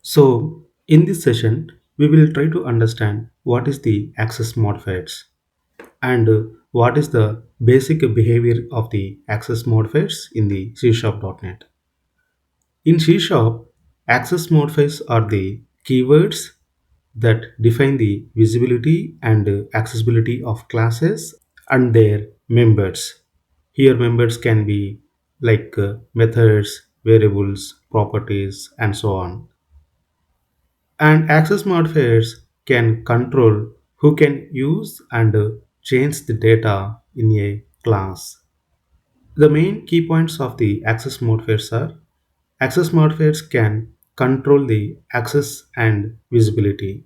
So, in this session, we will try to understand what is the access modifiers and what is the basic behavior of the access modifiers in the C Sharp.net. In C Sharp, access modifiers are the keywords that define the visibility and accessibility of classes and their members. Here, members can be like methods, variables, properties, and so on. And access modifiers can control who can use and change the data in a class. The main key points of the access modifiers are access modifiers can control the access and visibility.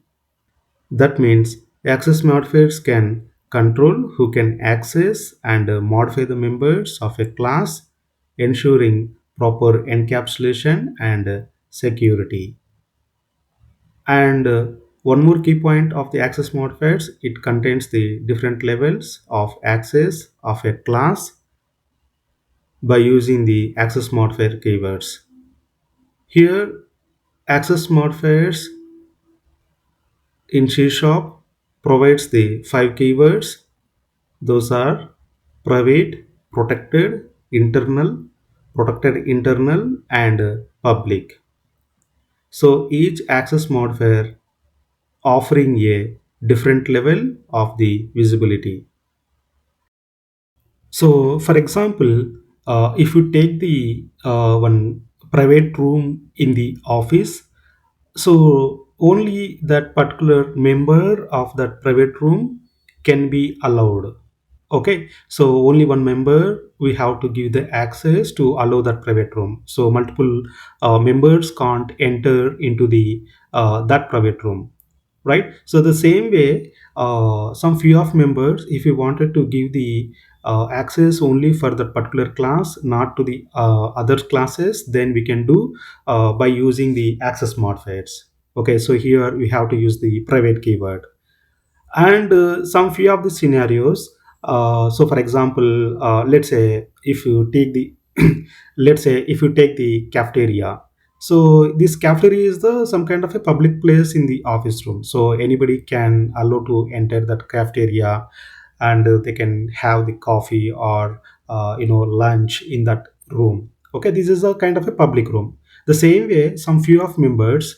That means access modifiers can control who can access and modify the members of a class, ensuring proper encapsulation and security. And one more key point of the access modifiers, it contains the different levels of access of a class by using the access modifier keywords. Here, access modifiers in C Sharp provides the five keywords. Those are private, protected internal, and public. So each access modifier offering a different level of the visibility. So, for example, if you take the one private room in the office, so only that particular member of that private room can be allowed. Okay, so only one member we have to give the access to allow that private room. So multiple members can't enter into the that private room, right? So the same way, some few of members, if you wanted to give the access only for that particular class, not to the other classes, then we can do by using the access modifiers. Okay, so here we have to use the private keyword. And some few of the scenarios, so for example, let's say if you take the let's say if you take the cafeteria. So this cafeteria is the some kind of a public place in the office room, so anybody can allow to enter that cafeteria, and they can have the coffee or lunch in that room. Okay, this is a kind of a public room. The same way, some few of members,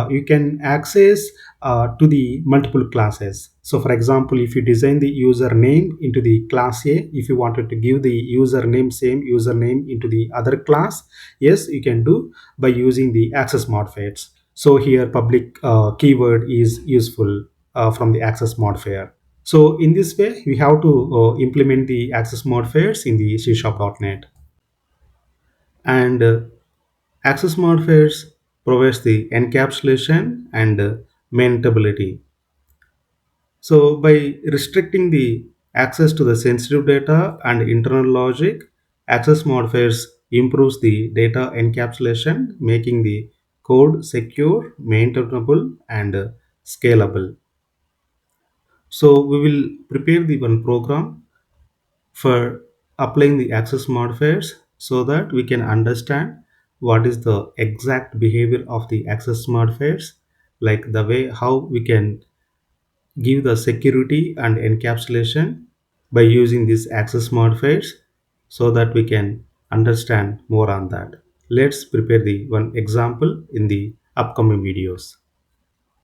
you can access to the multiple classes. So for example, if you design the username into the class A, if you wanted to give the username same username into the other class, yes, you can do by using the access modifiers. So here public keyword is useful from the access modifier. So in this way, we have to implement the access modifiers in the C Sharp.net. And access modifiers provides the encapsulation and maintainability. So by restricting the access to the sensitive data and internal logic, access modifiers improves the data encapsulation, making the code secure, maintainable, and scalable. So we will prepare the one program for applying the access modifiers so that we can understand what is the exact behavior of the access modifiers, like the way how we can give the security and encapsulation by using these access modifiers, so that we can understand more on that. Let's prepare the one example in the upcoming videos.